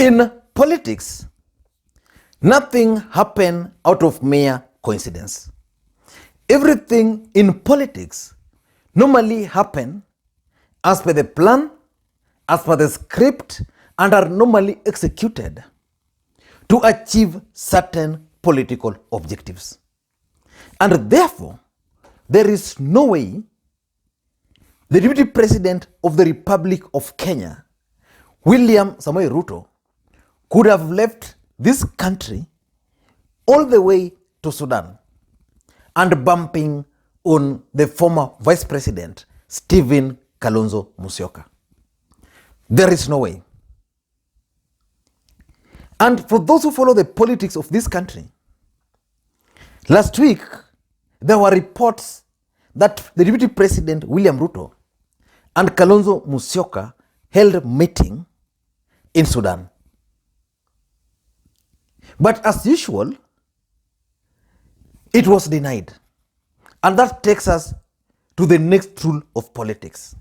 In politics, nothing happens out of mere coincidence. Everything in politics normally happen as per the plan, as per the script, and are normally executed to achieve certain political objectives. And therefore, there is no way the Deputy President of the Republic of Kenya, William Samoei Ruto, could have left this country all the way to Sudan and bumping on the former Vice President, Stephen Kalonzo Musyoka. There is no way. And for those who follow the politics of this country, last week there were reports that the Deputy President, William Ruto, and Kalonzo Musyoka held a meeting in Sudan. But as usual, it was denied. And that takes us to the next rule of politics.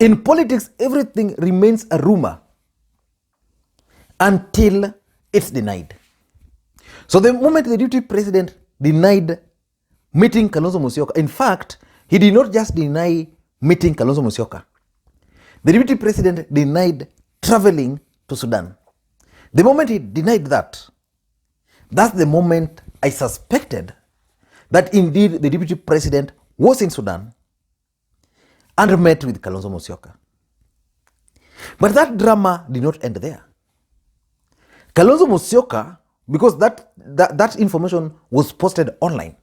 In politics, everything remains a rumor until it's denied. So the moment the Deputy President denied meeting Kalonzo Musyoka, in fact, he did not just deny meeting Kalonzo Musyoka. The Deputy President denied traveling to Sudan. The moment he denied that, that's the moment I suspected that indeed the Deputy President was in Sudan and met with Kalonzo Musyoka. But that drama did not end there. Kalonzo Musyoka, because that information was posted online,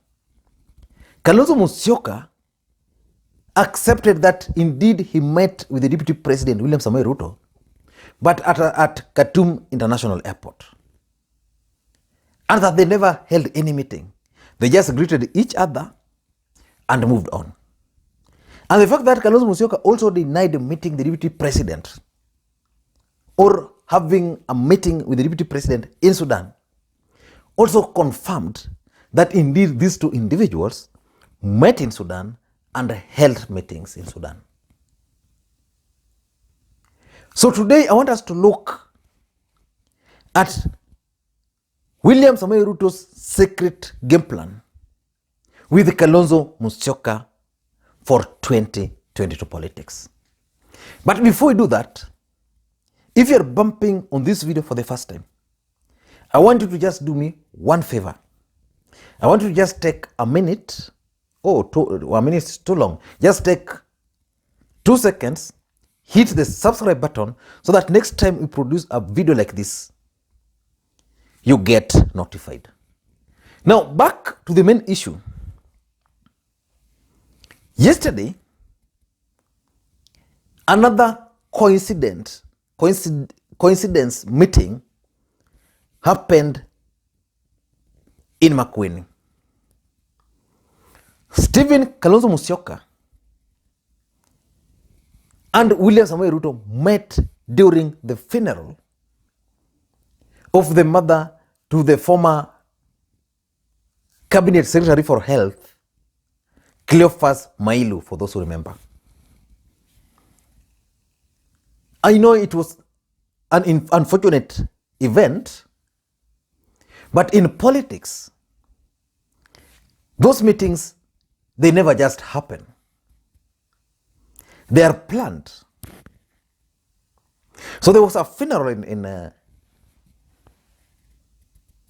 Kalonzo Musyoka accepted that indeed he met with the Deputy President, William Samoei Ruto, but at Khartoum International Airport. And that they never held any meeting. They just greeted each other and moved on. And the fact that Kalonzo Musyoka also denied meeting the Deputy President or having a meeting with the Deputy President in Sudan also confirmed that indeed these two individuals met in Sudan and held meetings in Sudan. So today I want us to look at William Samoei Ruto's secret game plan with Kalonzo Musyoka for 2022 politics. But before we do that, if you're bumping on this video for the first time, I want you to just do me one favor. I want you to just take a minute. A minute is too long. Just take 2 seconds, hit the subscribe button so that next time we produce a video like this, you get notified. Now, back to the main issue. Yesterday, another coincidence meeting happened in Makwiny. Stephen Kalonzo Musyoka and William Samoei Ruto met during the funeral of the mother to the former Cabinet Secretary for Health, Cleophas Mailu, for those who remember. I know it was an unfortunate event, but in politics, those meetings, they never just happen. They are planned. So there was a funeral in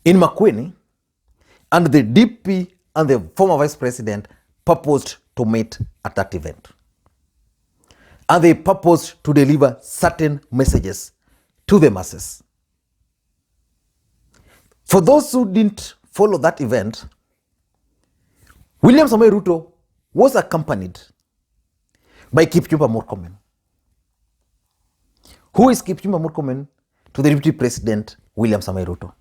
Makwiny, and the DP and the former Vice President purposed to meet at that event. And they purposed to deliver certain messages to the masses. For those who didn't follow that event, William Samoei Ruto was accompanied by Kipchumba Murkomen. Who is Kipchumba Murkomen to the Deputy President William Samoei Ruto?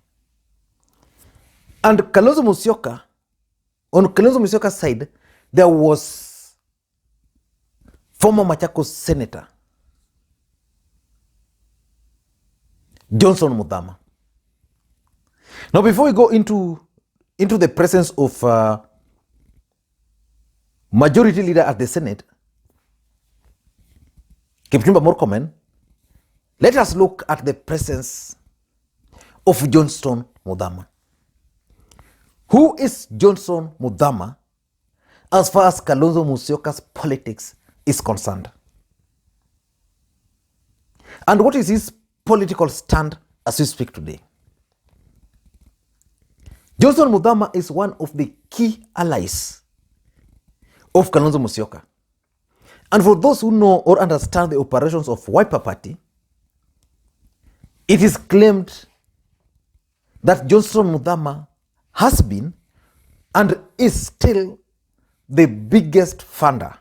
And Kalonzo Musyoka, on Kalonzo Musyoka's side, there was former Machakos Senator Johnson Muthama. Now, before we go into the presence of majority leader at the Senate, Kipchumba Murkomen, let us look at the presence of Johnson Muthama. Who is Johnson Muthama as far as Kalonzo Musyoka's politics is concerned? And what is his political stand as we speak today? Johnson Muthama is one of the key allies of Kalonzo Musyoka. And for those who know or understand the operations of Wiper Party, it is claimed that Johnson Muthama has been and is still the biggest funder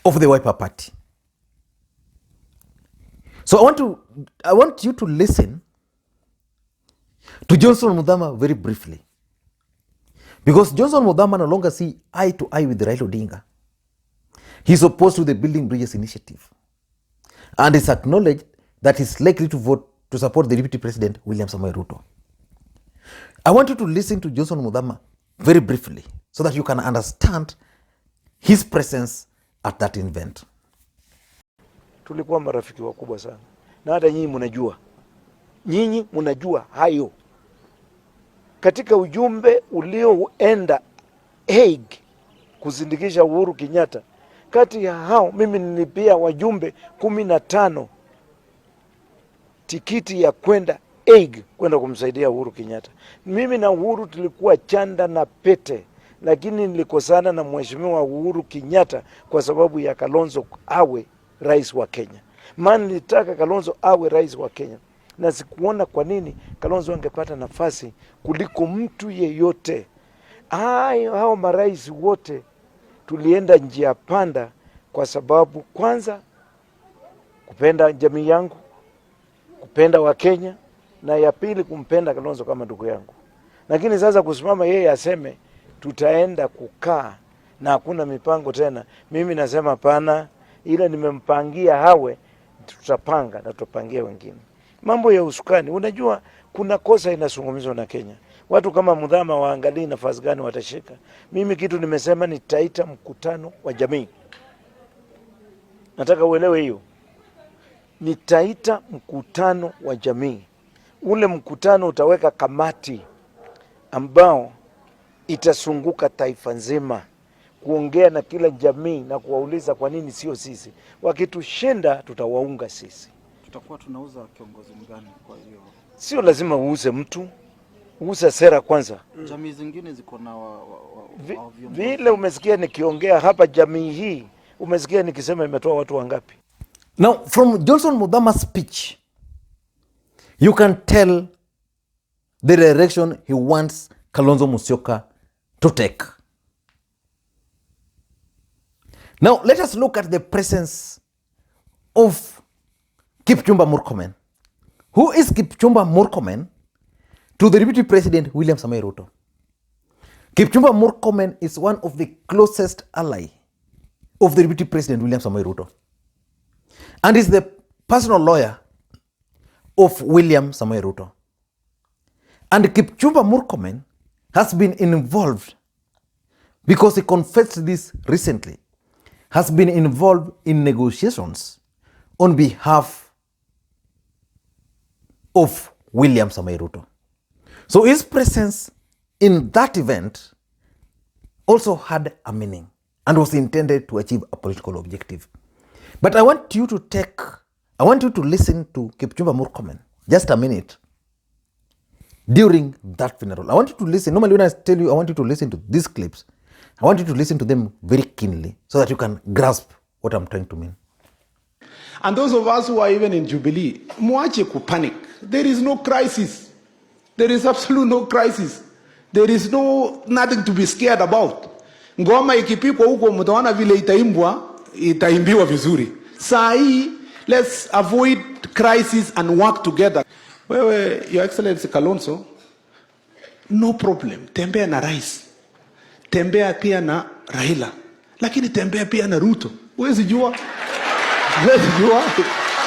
of the Wiper Party. So I want you to listen to Johnson Muthama very briefly, because Johnson Muthama no longer see eye to eye with Raila Odinga. He's opposed to the Building Bridges initiative, and it's acknowledged that he's likely to vote to support the Deputy President William Samoei Ruto. I want you to listen to Johnson Muthama very briefly so that you can understand his presence at that event. Tulikuwa marafiki wakubwa sana, na hata nyinyi mnajua hayo. Katika ujumbe ulioenda Hague kuzindikisha Uhuru Kenyatta, kati ya hao mimi nilipia wajumbe 15 tikiti ya kwenda Hague kwenda kumsaidia Uhuru Kenyatta. Mimi na Uhuru tulikuwa chanda na pete, lakini nilikosana na mheshimiwa Uhuru Kenyatta kwa sababu ya Kalonzo awe rais wa Kenya. Maana nilitaka Kalonzo awe rais wa Kenya, na sikuona kwa nini Kalonzo angepata nafasi kuliko mtu yeyote. Hao marais wote tulienda njia panda, kwa sababu kwanza kupenda jamii yangu, kupenda wa Kenya, na ya pili kumpenda Kalonzo kama ndugu yangu. Lakini sasa kusimama yeye aseme tutaenda kukaa na hakuna mipango tena, mimi nasema pana, ila nimempangia hawe, tutapanga na tutapangia wengine. Mambo ya usukani, unajua kuna kosa inazungumzwa na Kenya. Watu kama Muthama waangalie nafasi gani watashika. Mimi kitu nimesema nitaita mkutano wa jamii. Nataka uelewe hiyo. Nitaita mkutano wa jamii. Ule mkutano utaweka kamati ambao itasunguka taifa nzima, kuongea na kila jamii na kuwauliza kwa nini sio sisi. Wakitushinda tutawaunga sisi. Tutakuwa tunauza kiongozi mgani? Kwa hiyo sio lazima uuze mtu, uuze sera kwanza. Jamii zingine ziko na vile umesikia nikiongea hapa jamii hii, umesikia nikisema imetoa watu wangapi? Now, from Johnson Muthama's speech, you can tell the direction he wants Kalonzo Musyoka to take. Now, let us look at the presence of Kipchumba Murkomen. Who is Kipchumba Murkomen to the Deputy President William Samoei Ruto? Kipchumba Murkomen is one of the closest ally of the Deputy President William Samoei Ruto, and is the personal lawyer of William Samoei Ruto. And Kipchumba Murkomen has been involved, because he confessed this recently, has been involved in negotiations on behalf of William Samoei Ruto. So his presence in that event also had a meaning and was intended to achieve a political objective. But I want you to listen to Kipchumba Murkomen just a minute during that funeral. I want you to listen. Normally when I tell you I want you to listen to these clips, I want you to listen to them very keenly so that you can grasp what I'm trying to mean. And those of us who are even in Jubilee, muache kupanic. There is no crisis. There is absolutely no crisis. There is nothing to be scared about. Ngoma ikipikwa huko mtaona vile itaimbiwa vizuri. Saa hii, let's avoid crisis and work together. Wewe, Your Excellency Kalonzo, no problem. Tembea na rais. Tembea pia na Raila. Lakini tembea pia na Ruto. Huwezi jua.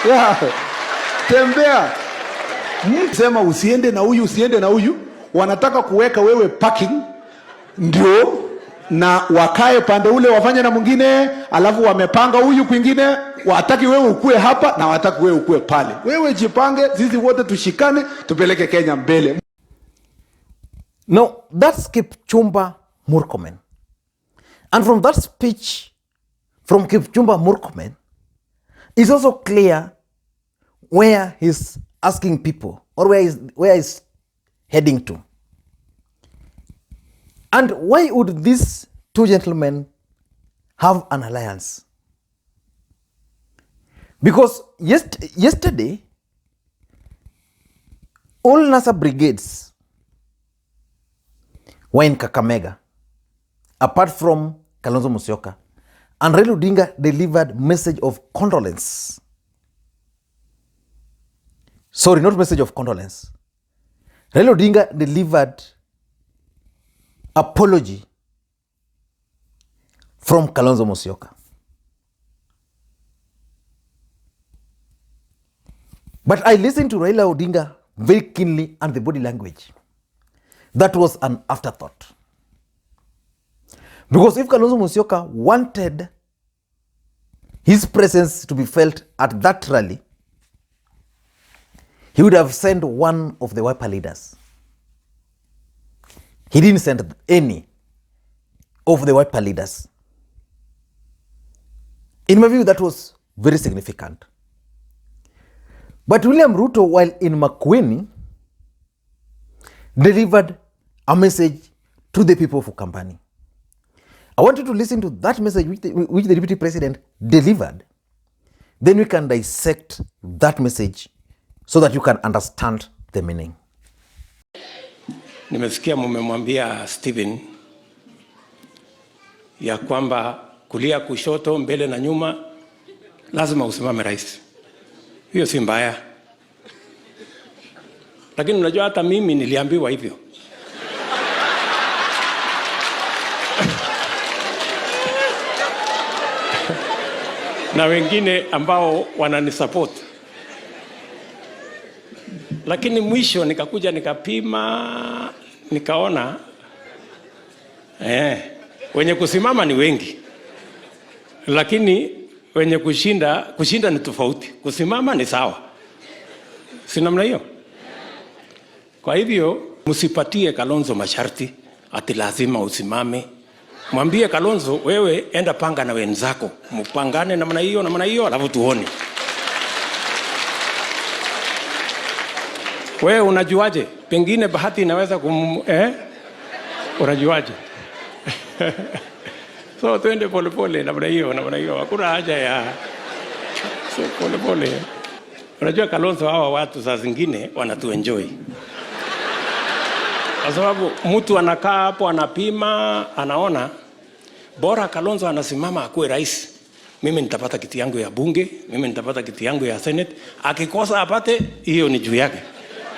Yeah. Tembea. Sema usiende na huyu. Wanataka kuweka wewe parking, ndio na wakae pande ule wafanye na mwingine, alafu wamepanga huyu kwingine, wataki wewe ukue hapa na wataki wewe ukue pale. Wewe jipange, sisi wote tushikane, tupeleke Kenya mbele. Now, that's Kipchumba Murkomen. And from that speech from Kipchumba Murkomen, it's also clear where he's asking people or where he's heading to. And why would these two gentlemen have an alliance? Because yesterday, all NASA brigades were in Kakamega, apart from Kalonzo Musyoka. And Raila Odinga delivered message of condolence. Sorry, not message of condolence. Raila Odinga delivered apology from Kalonzo Musyoka. But I listened to Raila Odinga very keenly and the body language. That was an afterthought. Because if Kalonzo Musyoka wanted his presence to be felt at that rally, he would have sent one of the Wiper leaders. He didn't send any of the Wiper leaders. In my view, that was very significant. But William Ruto, while in Makwiny, delivered a message to the people of Ukambani. I want you to listen to that message which the Deputy President delivered. Then we can dissect that message so that you can understand the meaning. Nimesikia mumemwambia Stephen ya kwamba kulia, kushoto, mbele na nyuma lazima usimame rais. Hiyo si mbaya. Lakini unajua hata mimi niliambiwa hivyo. Na wengine ambao wananisupport. Lakini mwisho nikakuja nikapima, nikaona wenye kusimama ni wengi. Lakini wenye kushinda ni tofauti. Kusimama ni sawa. Si namna hiyo? Kwa hivyo msipatie Kalonzo masharti ati lazima usimame. Mwambie Kalonzo, wewe enda panga na wenzako, mpangane namna hiyo, alafu tuone. Wewe unajuaje? Pengine bahati inaweza unajuaje? So twende pole namna hiyo. Hakuna haja ya pole. Unajua Kalonzo, hawa watu saa zingine wanatuenjoy. Kwa sababu mtu anakaa hapo anapima, anaona bora Kalonzo anasimama akuwe rais, mimi nitapata kiti yangu ya bunge, mimi nitapata kiti yangu ya senate. Akikosa apate, hiyo ni juu yake.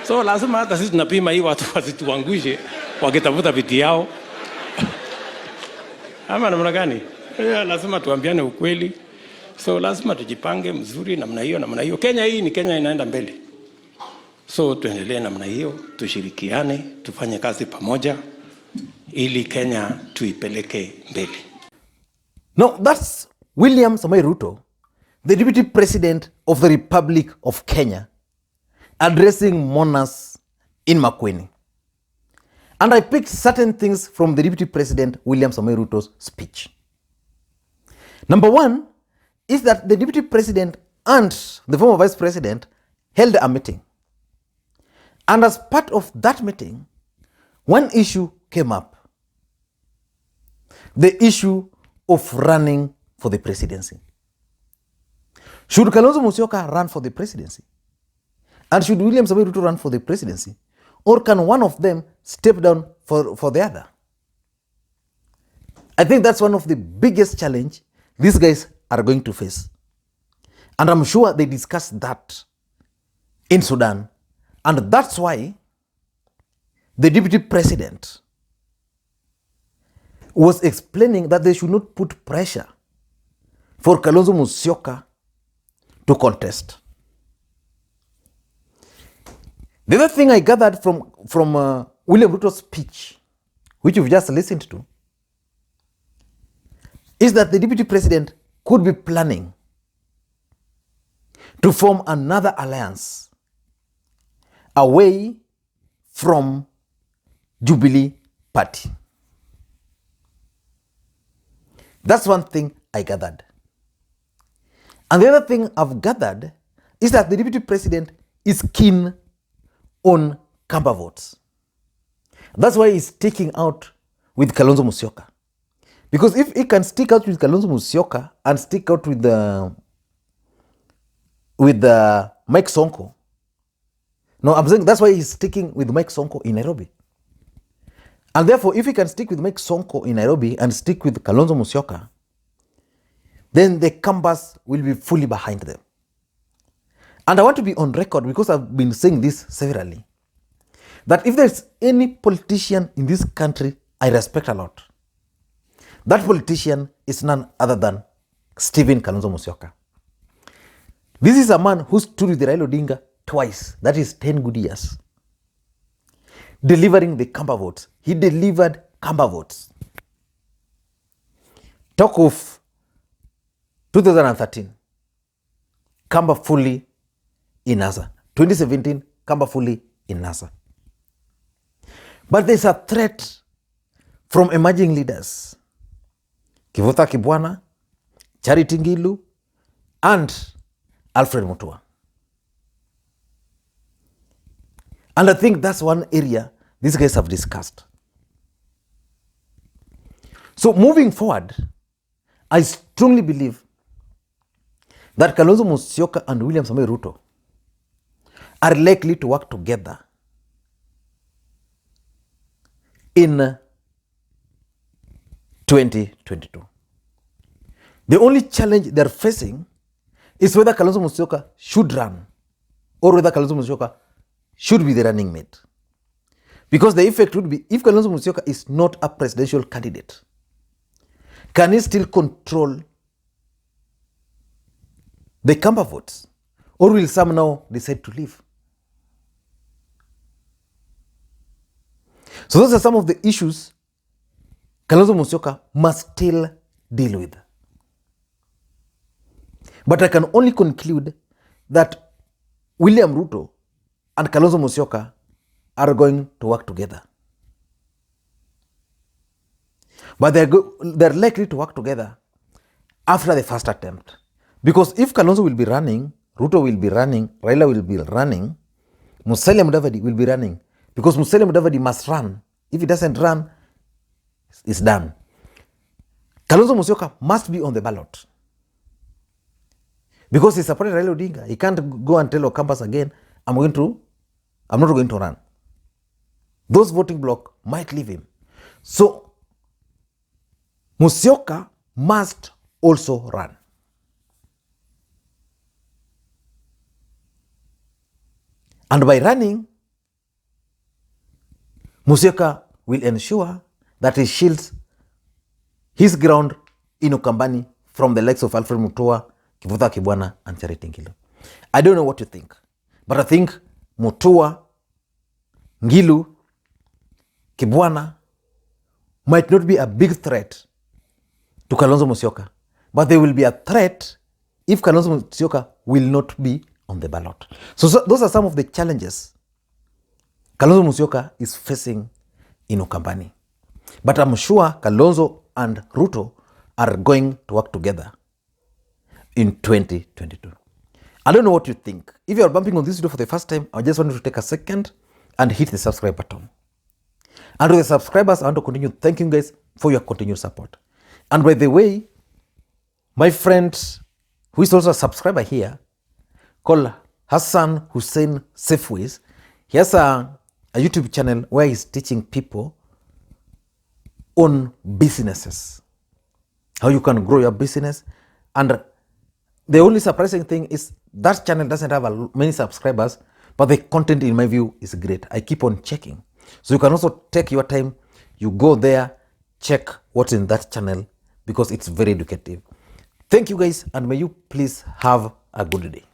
So lazima hata sisi tunapima hii watu wasituangushe wakitafuta viti yao. Ama namna gani? Lazima tuambiane ukweli. So lazima tujipange mzuri namna hiyo. Kenya hii ni Kenya inaenda mbele. So tuendelee namna hiyo, tushirikiane, tufanye kazi pamoja ili Kenya tuipeleke mbele. Now, that's William Samoei Ruto, the Deputy President of the Republic of Kenya, addressing mourners in Makwiny. And I picked certain things from the Deputy President William Samoei Ruto's speech. Number one is that the Deputy President and the former Vice President held a meeting. And as part of that meeting, one issue came up. The issue of running for the presidency. Should Kalonzo Musyoka run for the presidency? And should William Samoei Ruto run for the presidency? Or can one of them step down for the other? I think that's one of the biggest challenge these guys are going to face. And I'm sure they discussed that in Sudan. And that's why the Deputy President was explaining that they should not put pressure for Kalonzo Musyoka to contest. The other thing I gathered from William Ruto's speech, which you've just listened to, is that the Deputy President could be planning to form another alliance away from Jubilee Party. That's one thing I gathered. And the other thing I've gathered is that the deputy president is keen on Kamba votes. That's why he's sticking out with Kalonzo Musyoka. Because if he can stick out with Kalonzo Musyoka and stick out with Mike Sonko, no, I'm saying that's why he's sticking with Mike Sonko in Nairobi. And therefore, if he can stick with Mike Sonko in Nairobi and stick with Kalonzo Musyoka, then the Kambas will be fully behind them. And I want to be on record, because I've been saying this severally, that if there's any politician in this country I respect a lot, that politician is none other than Stephen Kalonzo Musyoka. This is a man who stood with Raila Odinga twice, that is 10 good years, delivering the Kamba votes. He delivered Kamba votes. Talk of 2013, Kamba fully in NASA. 2017, Kamba fully in NASA. But there's a threat from emerging leaders, Kivutha Kibwana, Charity Ngilu, and Alfred Mutua. And I think that's one area these guys have discussed. So moving forward, I strongly believe that Kalonzo Musyoka and William Samoei Ruto are likely to work together in 2022. The only challenge they're facing is whether Kalonzo Musyoka should run or whether Kalonzo Musyoka should be the running mate. Because the effect would be, if Kalonzo Musyoka is not a presidential candidate, can he still control the Kamba votes? Or will some now decide to leave? So those are some of the issues Kalonzo Musyoka must still deal with. But I can only conclude that William Ruto and Kalonzo Musyoka are going to work together. But they're likely to work together after the first attempt. Because if Kalonzo will be running, Ruto will be running, Raila will be running, Musalia Mudavadi will be running. Because Musalia Mudavadi must run. If he doesn't run, it's done. Kalonzo Musyoka must be on the ballot. Because he supported Raila Odinga. He can't go and tell Okambas again, I'm not going to run. Those voting bloc might leave him. So, Musyoka must also run. And by running, Musyoka will ensure that he shields his ground in Ukambani from the likes of Alfred Mutua, Kivutha Kibwana, and Charity Ngilu. I don't know what you think, but I think Mutua, Ngilu, Kibwana might not be a big threat to Kalonzo Musyoka, but they will be a threat if Kalonzo Musyoka will not be on the ballot. So those are some of the challenges Kalonzo Musyoka is facing in Ukambani. But I'm sure Kalonzo and Ruto are going to work together in 2022. I don't know what you think. If you are bumping on this video for the first time, I just want you to take a second and hit the subscribe button. And to the subscribers, I want to continue thanking you guys for your continued support. And by the way, my friend who is also a subscriber here, called Hassan Hussein Safeways, he has a YouTube channel where he's teaching people on businesses, how you can grow your business. And the only surprising thing is that channel doesn't have many subscribers, but the content in my view is great. I keep on checking. So you can also take your time, you go there, check what's in that channel because it's very educative. Thank you guys, and may you please have a good day.